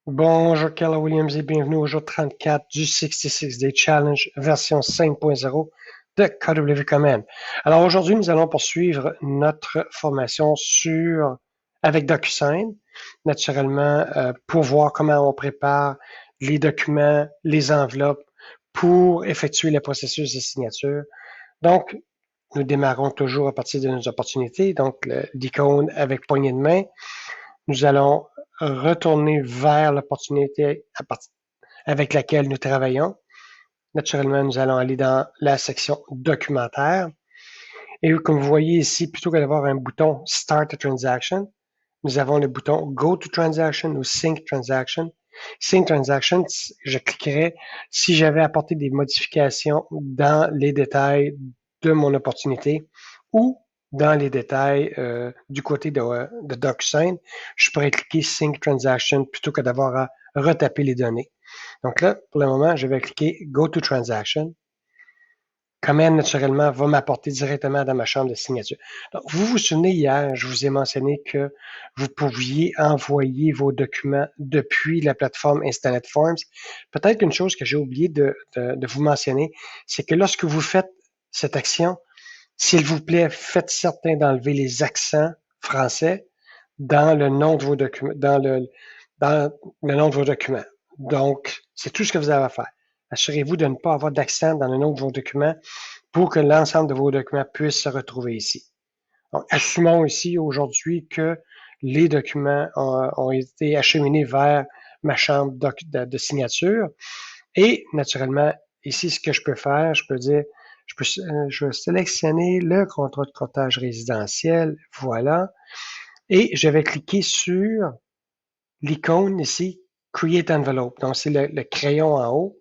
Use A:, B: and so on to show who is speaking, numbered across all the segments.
A: Bonjour, Keller Williams et bienvenue au jour 34 du 66 Day Challenge version 5.0 de KW Command. Alors aujourd'hui, nous allons poursuivre notre formation avec DocuSign, naturellement, pour voir comment on prépare les documents, les enveloppes pour effectuer le processus de signature. Donc, nous démarrons toujours à partir de nos opportunités, donc l'icône avec poignée de main. Nous allons retourner vers l'opportunité avec laquelle nous travaillons. Naturellement, nous allons aller dans la section documentaire. Et comme vous voyez ici, plutôt que d'avoir un bouton Start a Transaction, nous avons le bouton Go to Transaction ou Sync Transaction. Sync Transaction, je cliquerai si j'avais apporté des modifications dans les détails de mon opportunité ou dans les détails du côté de DocuSign, je pourrais cliquer Sync Transaction plutôt que d'avoir à retaper les données. Donc là, pour le moment, je vais cliquer Go to Transaction. Command, naturellement, va m'apporter directement dans ma chambre de signature. Donc, vous vous souvenez, hier, je vous ai mentionné que vous pouviez envoyer vos documents depuis la plateforme Installed Forms. Peut-être qu'une chose que j'ai oublié de vous mentionner, c'est que lorsque vous faites cette action, s'il vous plaît, faites certain d'enlever les accents français dans le nom de vos documents, dans le nom de vos documents. Donc, c'est tout ce que vous avez à faire. Assurez-vous de ne pas avoir d'accent dans le nom de vos documents pour que l'ensemble de vos documents puissent se retrouver ici. Donc, assumons ici aujourd'hui que les documents ont été acheminés vers ma chambre de signature. Et naturellement, ici, ce que je peux faire, je peux dire, je vais sélectionner le contrat de courtage résidentiel. Voilà. Et je vais cliquer sur l'icône ici, Create Envelope. Donc, c'est le crayon en haut.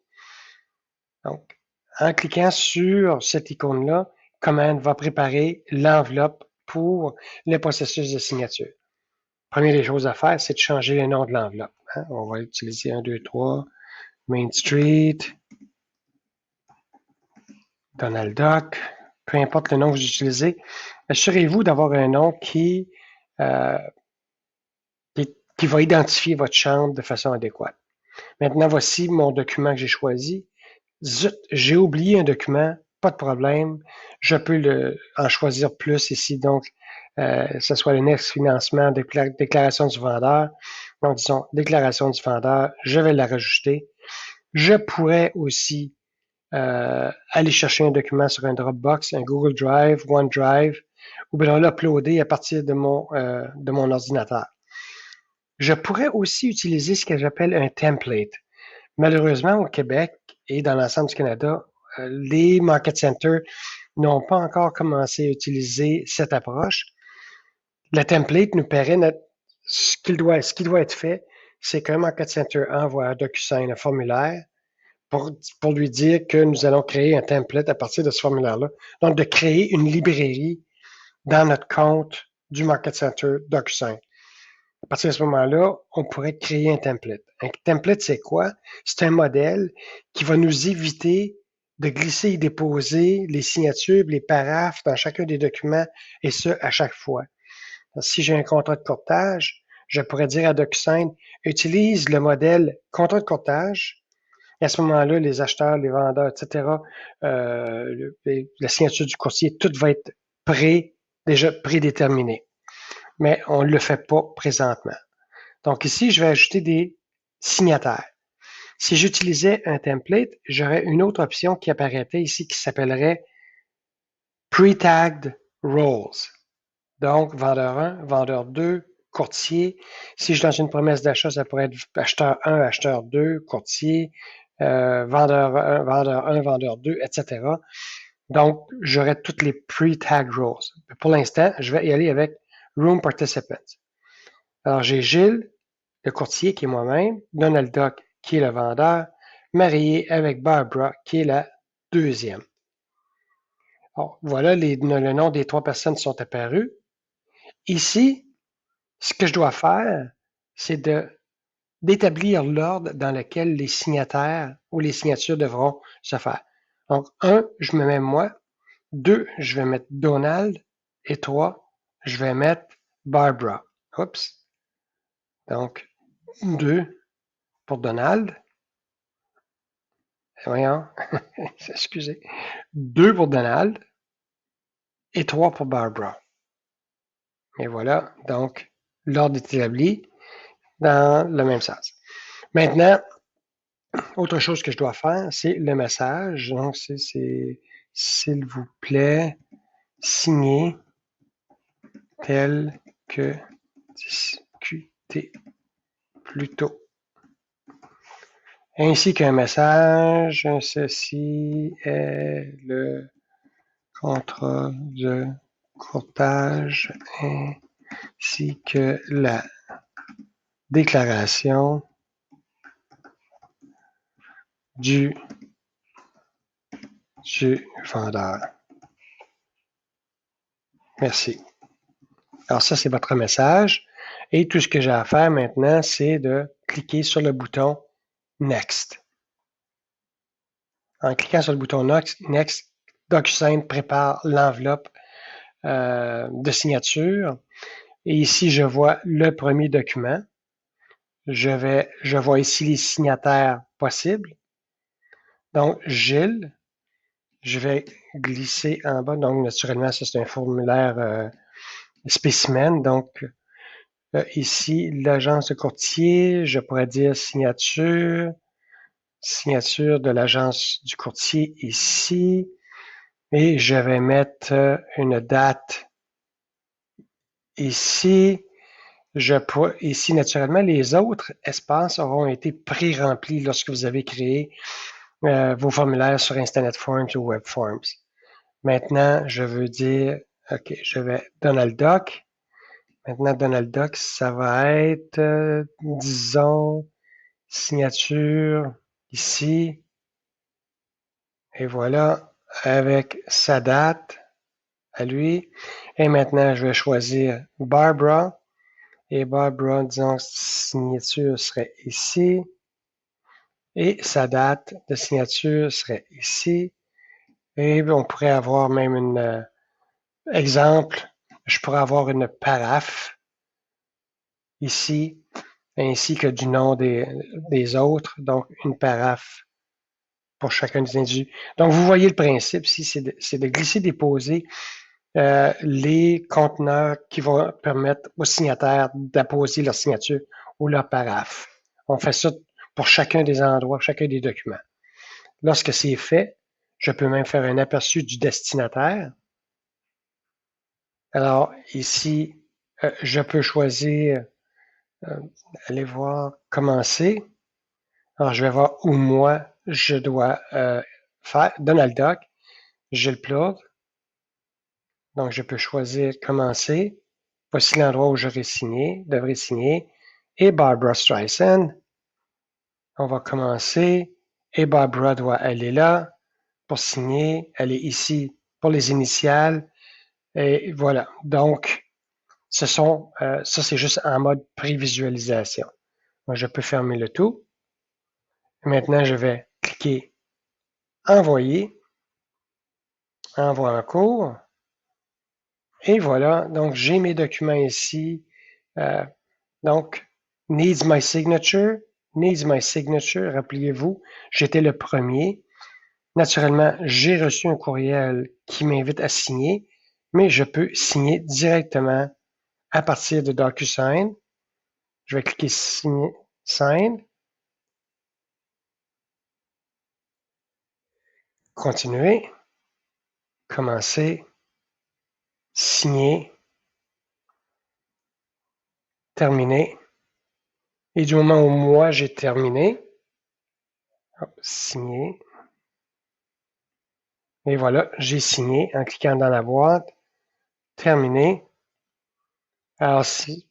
A: Donc, en cliquant sur cette icône-là, Command va préparer l'enveloppe pour le processus de signature. Première des choses à faire, c'est de changer le nom de l'enveloppe. On va utiliser 1, 2, 3, Main Street, Donald Duck, peu importe le nom que vous utilisez. Assurez-vous d'avoir un nom euh, qui va identifier votre chambre de façon adéquate. Maintenant, voici mon document que j'ai choisi. Zut, j'ai oublié un document, pas de problème. Je peux en choisir plus ici, donc, ce soit le next financement, déclaration du vendeur. Donc, disons, déclaration du vendeur, je vais la rajouter. Je pourrais aussi aller chercher un document sur un Dropbox, un Google Drive, OneDrive, ou bien l'uploader à partir de mon ordinateur. Je pourrais aussi utiliser ce que j'appelle un template. Malheureusement, au Québec et dans l'ensemble du Canada, les market centers n'ont pas encore commencé à utiliser cette approche. Le template nous permet ce qui doit être fait, c'est qu'un market center envoie à DocuSign un formulaire pour lui dire que nous allons créer un template à partir de ce formulaire-là. Donc, de créer une librairie dans notre compte du market center DocuSign. À partir de ce moment-là, on pourrait créer un template. Un template, c'est quoi? C'est un modèle qui va nous éviter de glisser et déposer les signatures, les paraphes dans chacun des documents, et ce, à chaque fois. Si j'ai un contrat de courtage, je pourrais dire à DocuSign, utilise le modèle contrat de courtage, et à ce moment-là, les acheteurs, les vendeurs, etc., la signature du courtier, tout va être déjà prédéterminé. Mais on ne le fait pas présentement. Donc ici, je vais ajouter des signataires. Si j'utilisais un template, j'aurais une autre option qui apparaîtrait ici qui s'appellerait Pre-tagged Roles. Donc, vendeur 1, vendeur 2, courtier. Si je suis dans une promesse d'achat, ça pourrait être acheteur 1, acheteur 2, courtier, vendeur 1, vendeur 1, vendeur 2, etc. Donc, j'aurai toutes les pre-tagged roles. Pour l'instant, je vais y aller avec Room Participants. Alors, j'ai Gilles, le courtier qui est moi-même, Donald Duck qui est le vendeur, marié avec Barbara qui est la deuxième. Alors, voilà, le nom des trois personnes sont apparus. Ici, ce que je dois faire, c'est d'établir l'ordre dans lequel les signataires ou les signatures devront se faire. Donc, 1, je me mets moi. 2, je vais mettre Donald. Et 3, je vais mettre Barbara. Oups. Donc, 2. pour Donald. Voyons, excusez. 2 pour Donald et 3 pour Barbara. Et voilà, donc l'ordre est établi dans le même sens. Maintenant, autre chose que je dois faire, c'est le message. Donc, c'est s'il vous plaît, signé tel que discuté plus tôt. Ainsi qu'un message, ceci est le contrat de courtage ainsi que la déclaration du vendeur. Merci. Alors ça, c'est votre message. Et tout ce que j'ai à faire maintenant, c'est de cliquer sur le bouton Next. En cliquant sur le bouton Next, DocuSign prépare l'enveloppe de signature. Et ici, je vois le premier document. Je vois ici les signataires possibles. Donc, Gilles, je vais glisser en bas. Donc, naturellement, ça, c'est un formulaire spécimen. Donc, ici, l'agence de courtier, je pourrais dire signature de l'agence du courtier ici. Et je vais mettre une date ici. Ici, naturellement, les autres espaces auront été pré-remplis lorsque vous avez créé vos formulaires sur Instanet Forms ou Web Forms. Maintenant, je veux dire, OK, je vais Donald Duck. Maintenant, Donald Duck, ça va être, disons, signature ici. Et voilà, avec sa date à lui. Et maintenant, je vais choisir Barbara. Et Barbara, disons, signature serait ici. Et sa date de signature serait ici. Et on pourrait avoir même un exemple. Je pourrais avoir une paraphe ici, ainsi que du nom des autres. Donc, une paraphe pour chacun des individus. Donc, vous voyez le principe ici, c'est de glisser-déposer les conteneurs qui vont permettre aux signataires d'apposer leur signature ou leur paraphe. On fait ça pour chacun des endroits, chacun des documents. Lorsque c'est fait, je peux même faire un aperçu du destinataire. Alors ici, je peux choisir, aller voir, commencer. Alors je vais voir où moi je dois faire Donald Duck. Je le plug. Donc je peux choisir commencer. Voici l'endroit où devrais signer. Et Barbara Streisand. On va commencer. Et Barbara doit aller là pour signer. Elle est ici pour les initiales. Et voilà. Donc, ça c'est juste en mode prévisualisation. Moi, je peux fermer le tout. Maintenant, je vais cliquer Envoyer. Envoi en cours. Et voilà. Donc, j'ai mes documents ici. Donc, needs my signature. Rappelez-vous, j'étais le premier. Naturellement, j'ai reçu un courriel qui m'invite à signer, mais je peux signer directement à partir de DocuSign. Je vais cliquer Signer, Sign. Continuer. Commencer. Signer. Terminer. Et du moment où moi j'ai terminé, signer. Et voilà, j'ai signé en cliquant dans la boîte. Terminé. Alors, si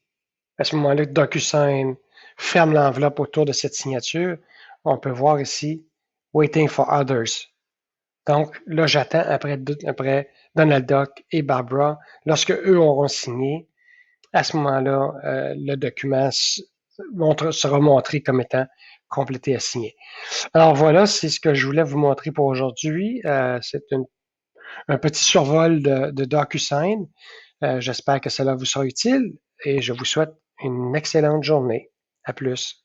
A: à ce moment-là, DocuSign ferme l'enveloppe autour de cette signature, on peut voir ici Waiting for Others. Donc, là, j'attends après Donald Duck et Barbara. Lorsque eux auront signé, à ce moment-là, le document sera montré comme étant complété à signer. Alors voilà, c'est ce que je voulais vous montrer pour aujourd'hui. C'est un petit survol de DocuSign. J'espère que cela vous sera utile et je vous souhaite une excellente journée. À plus.